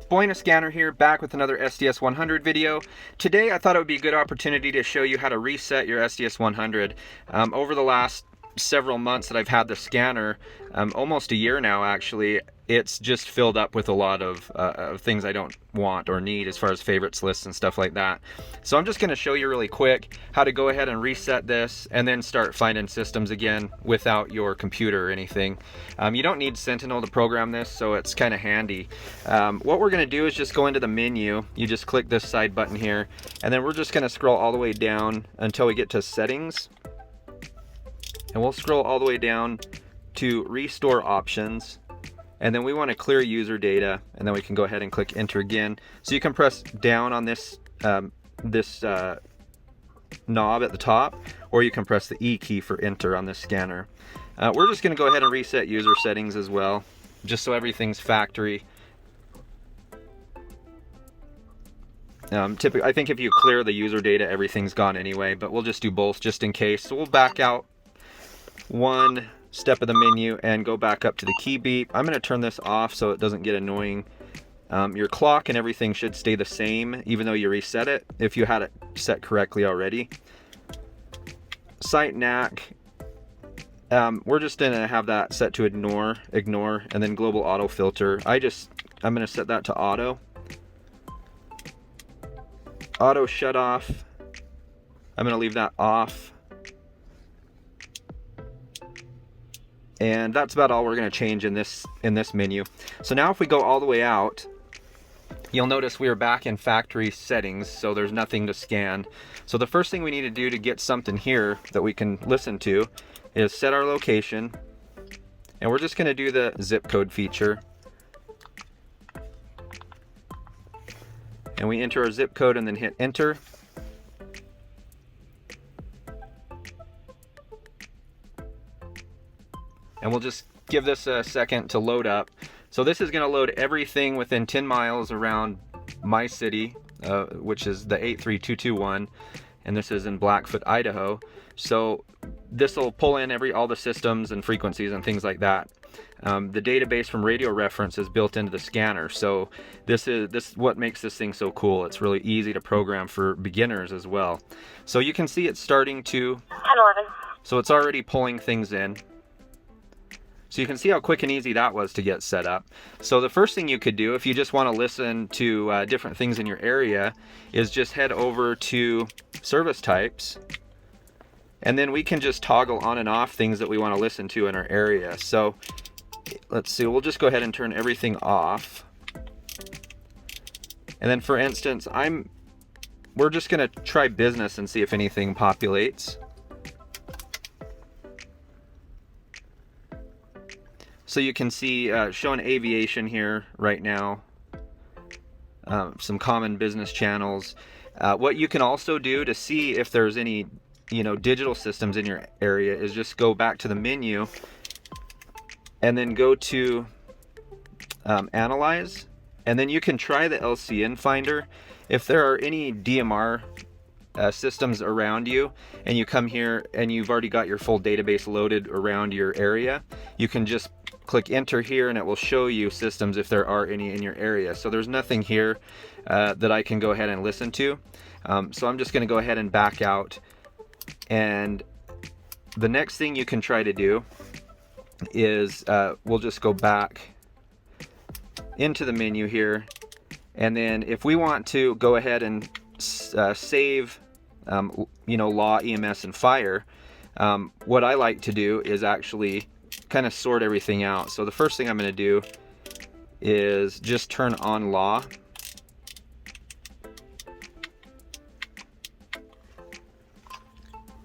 Boyna Scanner here, back with another SDS100 video. Today I thought it would be a good opportunity to show you how to reset your SDS100. Over the last several months that I've had the scanner, almost a year now actually, it's just filled up with a lot of things I don't want or need as far as favorites lists and stuff like that. So I'm just going to show you really quick how to go ahead and reset this and then start finding systems again without your computer or anything. You don't need Sentinel to program this, so it's kind of handy. What we're going to do is just go into the menu. You just click this side button here, and then we're just going to scroll all the way down until we get to settings. And we'll scroll all the way down to restore options. And then we want to clear user data, and then we can go ahead and click enter again. So you can press down on this knob at the top, or you can press the E key for enter on this scanner. We're just going to go ahead and reset user settings as well, just so everything's factory. Typically, I think if you clear the user data, everything's gone anyway, but we'll just do both just in case. So we'll back out one step of the menu and go back up to the key beep. I'm going to turn this off so it doesn't get annoying. Your clock and everything should stay the same even though you reset it if you had it set correctly already. Site NAC, we're just going to have that set to ignore, and then global auto filter. I'm going to set that to auto. Auto shut off, I'm going to leave that off. And that's about all we're going to change in this menu. So now if we go all the way out, you'll notice we are back in factory settings, so there's nothing to scan. So the first thing we need to do to get something here that we can listen to is set our location. And we're just going to do the zip code feature. And we enter our zip code and then hit enter. And we'll just give this a second to load up. So this is going to load everything within 10 miles around my city, which is the 83221, and this is in Blackfoot, Idaho. So this will pull in all the systems and frequencies and things like that. The database from Radio Reference is built into the scanner, so this is what makes this thing so cool. It's really easy to program for beginners as well. So you can see it's starting to 1011. So it's already pulling things in. So you can see how quick and easy that was to get set up. So the first thing you could do if you just want to listen to different things in your area is just head over to service types, and then we can just toggle on and off things that we want to listen to in our area. So let's see, we'll just go ahead and turn everything off. And then for instance, we're just going to try business and see if anything populates. So you can see showing aviation here right now, some common business channels. What you can also do to see if there's any digital systems in your area is just go back to the menu and then go to analyze, and then you can try the LCN finder. If there are any DMR systems around you and you come here and you've already got your full database loaded around your area, you can just click enter here and it will show you systems if there are any in your area. So there's nothing here that I can go ahead and listen to. So I'm just going to go ahead and back out. And the next thing you can try to do is we'll just go back into the menu here. And then if we want to go ahead and save law, EMS, and fire, what I like to do is actually kind of sort everything out. So the first thing I'm going to do is just turn on law.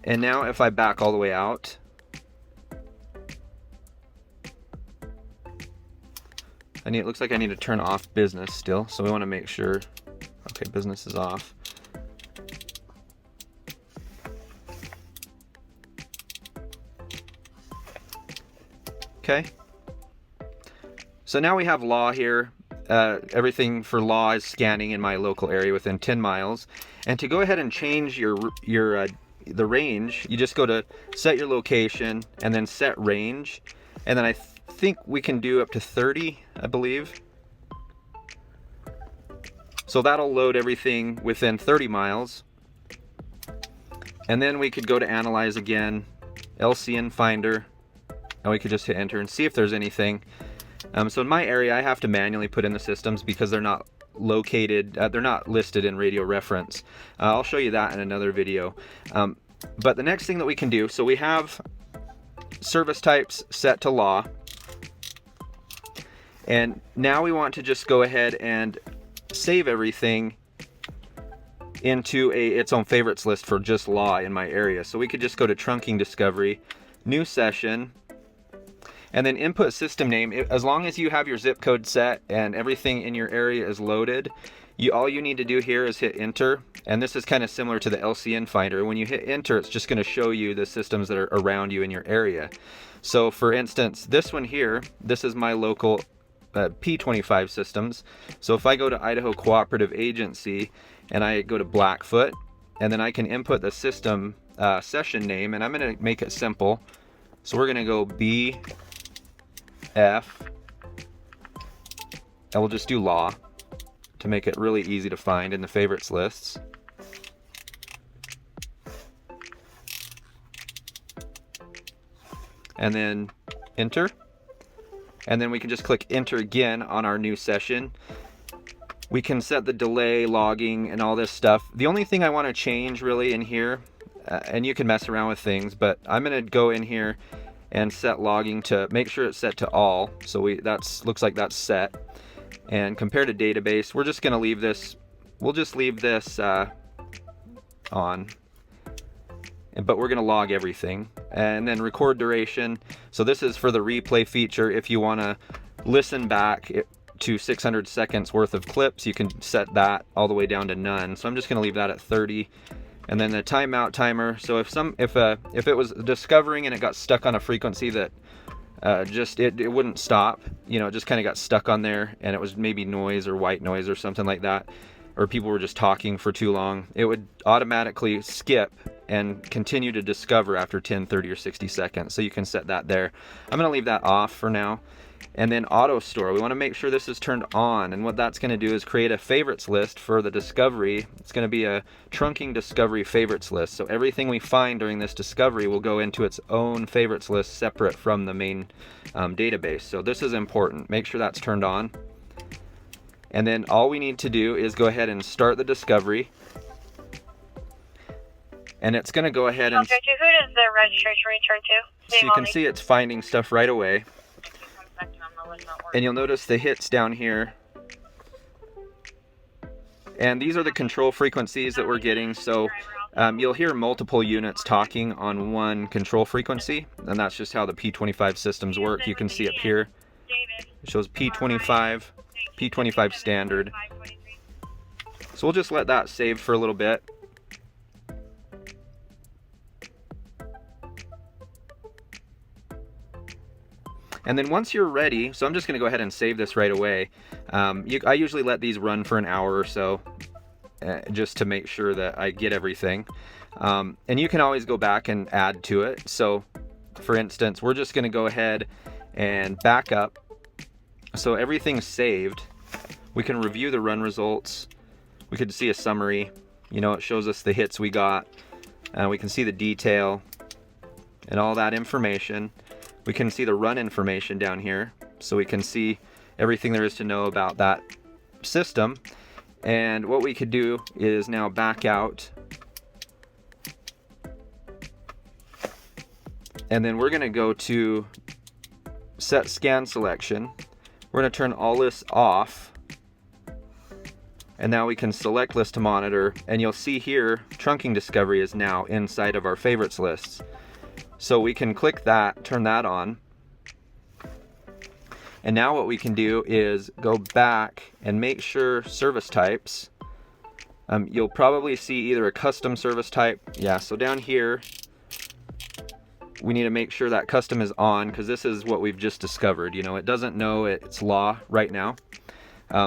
And now if I back all the way out, it looks like I need to turn off business still. So we want to make sure, okay, business is off. Okay, so now we have law here. Everything for law is scanning in my local area within 10 miles. And to go ahead and change the range, you just go to set your location and then set range. And then I think we can do up to 30, I believe. So that'll load everything within 30 miles. And then we could go to analyze again, LCN finder, and we could just hit enter and see if there's anything. So in my area, I have to manually put in the systems because they're not located, they're not listed in radio reference. I'll show you that in another video. But the next thing that we can do, so we have service types set to law. And now we want to just go ahead and save everything into its own favorites list for just law in my area. So we could just go to trunking discovery, new session, and then input system name. As long as you have your zip code set and everything in your area is loaded, all you need to do here is hit enter. And this is kind of similar to the LCN finder. When you hit enter, it's just going to show you the systems that are around you in your area. So for instance, this one here, this is my local P25 systems. So if I go to Idaho Cooperative Agency and I go to Blackfoot, and then I can input the system session name, and I'm going to make it simple. So we're going to go BF, and we'll just do law to make it really easy to find in the favorites lists. And then enter. And then we can just click enter again on our new session. We can set the delay, logging, and all this stuff. The only thing I want to change really in here, and you can mess around with things, but I'm going to go in here and set logging to make sure it's set to all. So looks like that's set. And compare to database, we're just going to leave this, we'll just leave this on. But we're going to log everything. And then record duration. So this is for the replay feature. If you want to listen back to 600 seconds worth of clips, you can set that all the way down to none. So I'm just going to leave that at 30. And then the timeout timer. So if it was discovering and it got stuck on a frequency that it wouldn't stop, it just kind of got stuck on there, and it was maybe noise or white noise or something like that, or people were just talking for too long, it would automatically skip and continue to discover after 10, 30, or 60 seconds. So you can set that there. I'm going to leave that off for now. And then auto store, we want to make sure this is turned on, and what that's going to do is create a favorites list for the discovery. It's going to be a trunking discovery favorites list. So everything we find during this discovery will go into its own favorites list separate from the main database. So this is important. Make sure that's turned on. And then all we need to do is go ahead and start the discovery. And it's going to go ahead and... Okay, who does the registration return to? So you can see it's finding stuff right away. And you'll notice the hits down here. And these are the control frequencies that we're getting. So you'll hear multiple units talking on one control frequency. And that's just how the P25 systems work. You can see up here. It shows P25, P25 standard. So we'll just let that save for a little bit. And then once you're ready, so I'm just going to go ahead and save this right away. I usually let these run for an hour or so, just to make sure that I get everything. And you can always go back and add to it. So for instance, we're just going to go ahead and back up. So everything's saved. We can review the run results. We could see a summary. It shows us the hits we got. We can see the detail and all that information. We can see the run information down here, so we can see everything there is to know about that system. And what we could do is now back out, and then we're going to go to set scan selection. We're going to turn all this off, and now we can select list to monitor, and you'll see here trunking discovery is now inside of our favorites lists. So we can click that, turn that on. And now what we can do is go back and make sure service types. You'll probably see either a custom service type. Yeah, so down here, we need to make sure that custom is on, because this is what we've just discovered. It doesn't know it's law right now.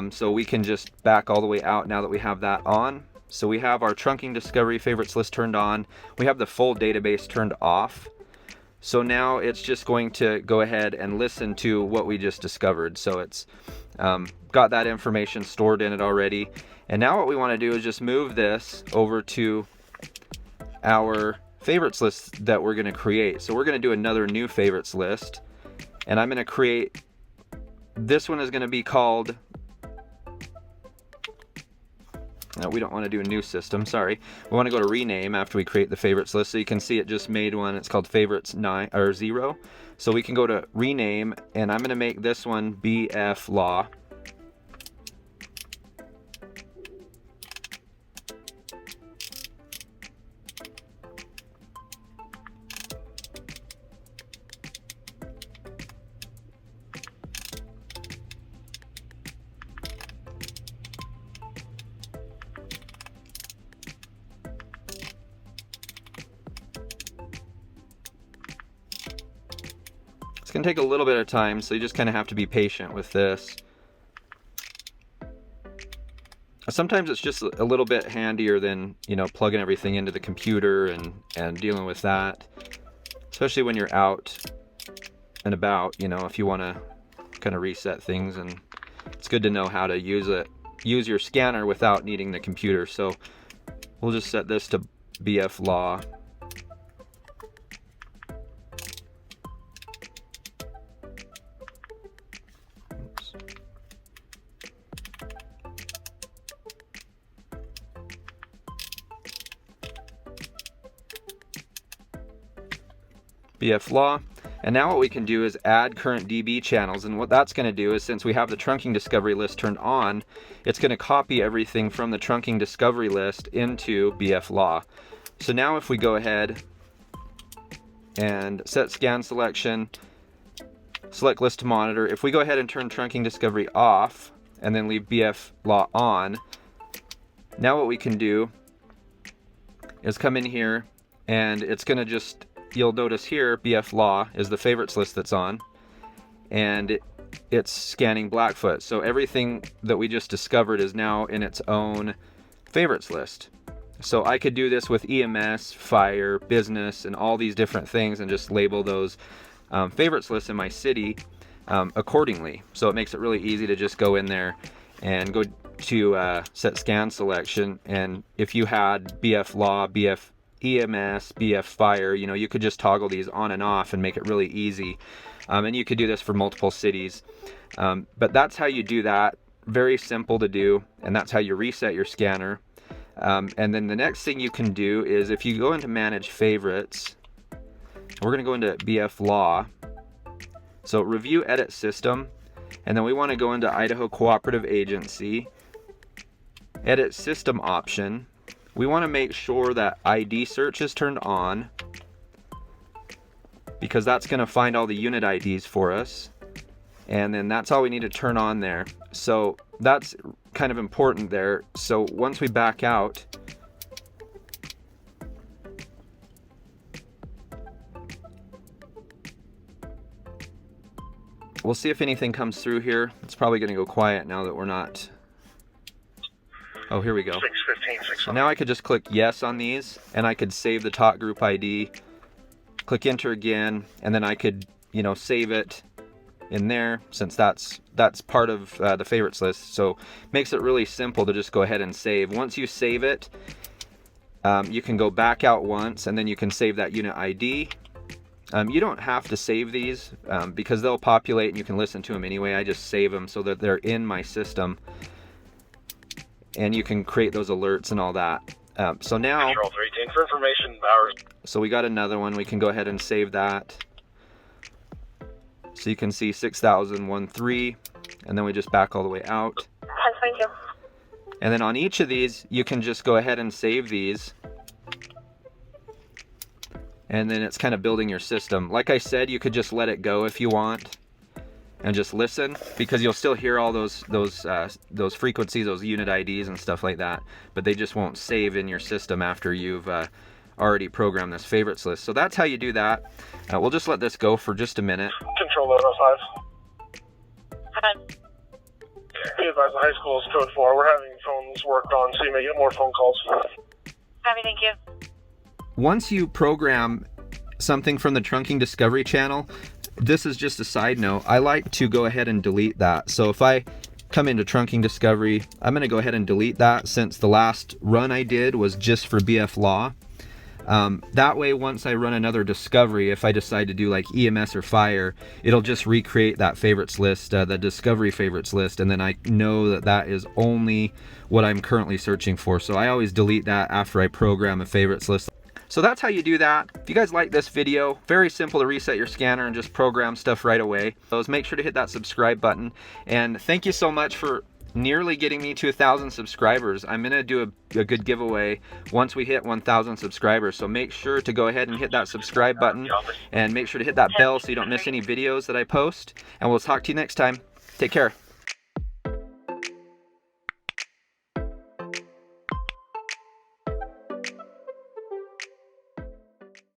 So we can just back all the way out now that we have that on. So we have our trunking discovery favorites list turned on. We have the full database turned off. So now it's just going to go ahead and listen to what we just discovered. So it's Got that information stored in it already. And now what we want to do is just move this over to our favorites list that we're going to create. So we're going to do another new favorites list, and I'm going to create, this one is going to be called, no, we don't want to do a new system, sorry. We want to go to rename after we create the favorites list. So you can see it just made one. It's called favorites 9 or 0. So we can go to rename, and I'm going to make this one BF Law. It's going to take a little bit of time, so you just kind of have to be patient with this. Sometimes it's just a little bit handier than, you know, plugging everything into the computer and dealing with that. Especially when you're out and about, you know, if you want to kind of reset things, and it's good to know how to use your scanner without needing the computer. So we'll just set this to BF Law. BF Law. And now what we can do is add current DB channels, and what that's going to do is, since we have the trunking discovery list turned on, it's going to copy everything from the trunking discovery list into BF Law. So now if we go ahead and set scan selection, select list to monitor, if we go ahead and turn trunking discovery off and then leave BF Law on, now what we can do is come in here, and it's going to just, you'll notice here BF Law is the favorites list that's on, and it's scanning Blackfoot. So everything that we just discovered is now in its own favorites list. So I could do this with EMS, fire, business, and all these different things, and just label those favorites lists in my city accordingly. So it makes it really easy to just go in there and go to set scan selection, and if you had BF Law, BF EMS, BF Fire, you know, you could just toggle these on and off and make it really easy. And you could do this for multiple cities. But that's how you do that. Very simple to do, and that's how you reset your scanner. And then the next thing you can do is, if you go into Manage Favorites, we're going to go into BF Law. So Review Edit System, and then we want to go into Idaho Cooperative Agency, Edit System option. We want to make sure that ID search is turned on, because that's going to find all the unit IDs for us, and then that's all we need to turn on there. So that's kind of important there. So once we back out, we'll see if anything comes through here. It's probably going to go quiet now that we're not. Oh, here we go. 615, So now I could just click yes on these, and I could save the talk group ID, click enter again, and then I could, you know, save it in there, since that's part of the favorites list. So makes it really simple to just go ahead and save. Once you save it, you can go back out once, and then you can save that unit ID. You don't have to save these because they'll populate and you can listen to them anyway. I just save them so that they're in my system, and you can create those alerts and all that. So now, Control 310 for information hours. So we got another one. We can go ahead and save that. So you can see 6013, and then we just back all the way out. 1022. And then on each of these, you can just go ahead and save these. And then it's kind of building your system. Like I said, you could just let it go if you want, and just listen, because you'll still hear all those frequencies, those unit IDs and stuff like that, but they just won't save in your system after you've already programmed this favorites list. So that's how you do that. We'll just let this go for just a minute. Control 105. Hi. Be advised, the high school is code 4. We're having phones worked on, so you may get more phone calls. Happy, thank you. Once you program something from the trunking discovery channel, this is just a side note. I like to go ahead and delete that. So if I come into trunking discovery, I'm gonna go ahead and delete that since the last run I did was just for BF Law. That way, once I run another discovery, if I decide to do like EMS or fire, it'll just recreate that favorites list, the discovery favorites list, and then I know that that is only what I'm currently searching for. So I always delete that after I program a favorites list. So that's how you do that. If you guys like this video, very simple to reset your scanner and just program stuff right away. So make sure to hit that subscribe button. And thank you so much for nearly getting me to 1,000 subscribers. I'm gonna do a good giveaway once we hit 1,000 subscribers. So make sure to go ahead and hit that subscribe button and make sure to hit that bell so you don't miss any videos that I post. And we'll talk to you next time. Take care.